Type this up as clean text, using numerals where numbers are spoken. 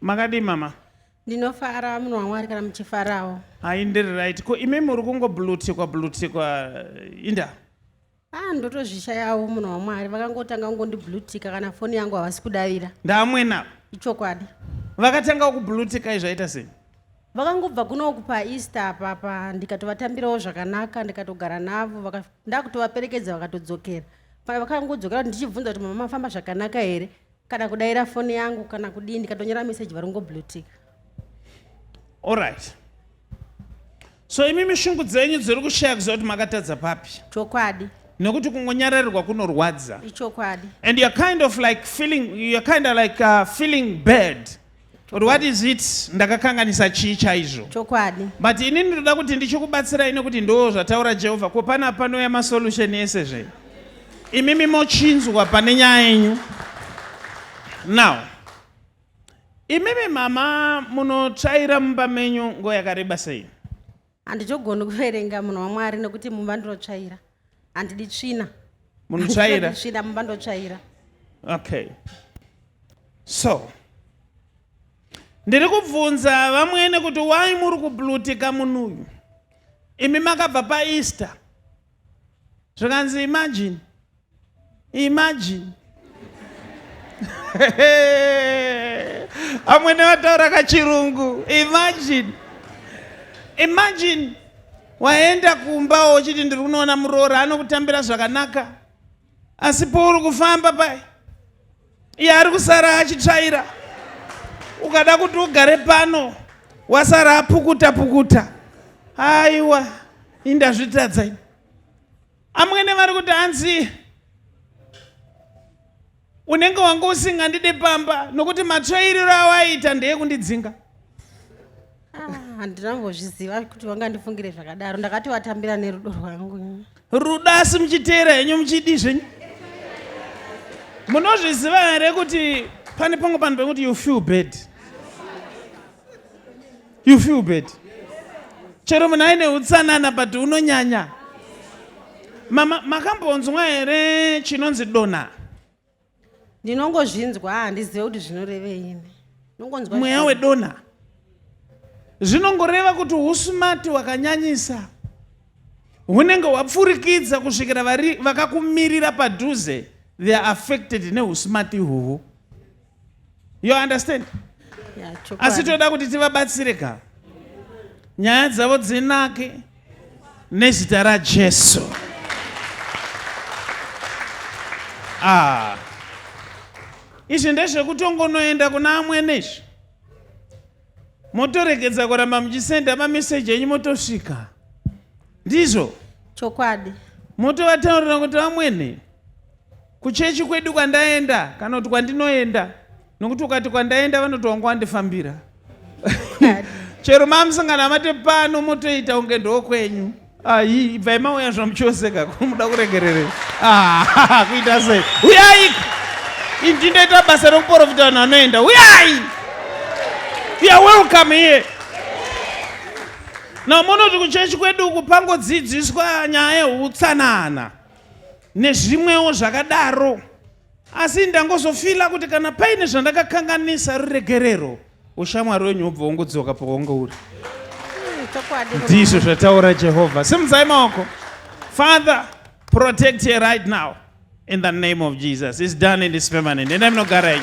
Makadi mama? Ndinofara munhu waMwari kana muchifarawo. Haindiri right. Ko ime muri kungoblutikwa inda? Ndotozvishayawo munhu waMwari vakangotanga kungondiblutika kana foni yangu havasi kudavira. Ndamwena. Ichokwadi. Vakatanga kublutika izvaita sei? Vakangobva kuno kupa Easter papa ndikatovatambirawo zvakanaka ndikatogara navo ndakutovaperekedza vakatodzokera. Vakangodzokera ndichibvunza kuti mama mafamba zvakanaka here kana kudaira foni yangu kana kudii ndikatonyera message varongoblutika. All right. So imi mishungu dzenyu dziri kushaya kuziva kuti makatadza papi? Chokwadi. Nekuti kungonyararirwa kunorwadza. Ichokwadi. And you're kind of like feeling bad. Or what is it? Ndakakanganisa chii chaizvo. Chokwadi. But inini ndoda kuti ndichikubatsirai nekuti ndo zvataura Jehovha ko pana panouya masolution ese zve. Imimi mochinzwa pane nyaya yenyu. Now, imimi mama munotsvaira mumba menyu nguva yakareba sei? Handichogoni kuverenga munhu waMwari nekuti mumba ndinotsvaira. Handidi tsvina. Munotsvaira? Tsvina mumba ndotsvaira. Okay. So, ndiri kubvunza vamwene kuti why muri kublutika munhu uyu? Imi makabva paEaster. Zvakanzi imagine. Amwene vataura kachirungu. Imagine. Waenda kumba uchiti ndiri kunoona muroora anokutambira zvakanaka. Asi pauri kufamba pai. Iye ari kusara achitsvaira. Ukada kuti ugare pano wasara apukuta. Aiwa, indazvitadza ini. Amwene vari kuti hanzi unenge wanga usingandide pamba nokuti matsvairiro awaita ndeye kundidzinga. Handinambozviziva kuti wanga ndifungire zvakadaro. Ndakati watambira nerudo rwangu. Rudo asi muchiteera henyu muchidi zvenyu. Munozviziva here kuti pane pamwe panhu pekuti you feel bad. You feel bad. Chero munhu aine utsanana but unonyanya. Mama makambonzwa here chinonzi dona? Ndinongozvinzwa handizive kuti zvinoreveini. Mweya wedona zvinongoreva kuti usumati wakanyanyisa. Hunenge hwapfurikidza kusvikira vakakumirira padhuze they are affected neusumati uhwu. You understand? Asi toda kuti tivabatsire ka. Nyaya dzavo dzinake nezita raJesu. Izvi ndezvekutongonoenda kuna amwene izvi. Motoregedza kuramba muchisenda mameseji enyu motosvika. Ndizvo? Chokwadi. Motovataurira kuti amwene kuchechi kwedu kwandaenda kana kuti kwandinoenda. Nokuti ukati kwandaenda vanoti wangu wandifambira. Chero mamusangana mate pano motoita unge ndokwenyu. Ibvai mauya zvamuchoseka muda kuregerere. Kuita sei? Uyai! Ndindoita basa rokuprofita vanhu vanoenda. Uyai! You are welcome here. Now munoti kuchechi kwedu kupangodzidziswa nyaya yeutsanana nezvimwewo zvakadaro. Asi ndangozofila kuti kana paine zvandakakanganisa ruregerero ushamwari wenyu ubva ungodzoka paunge uri. Ndizvo zvataura Jehovha. Simudzai maoko. Father, protect her right now in the name of Jesus. It's done and it's permanent. And I'm not going.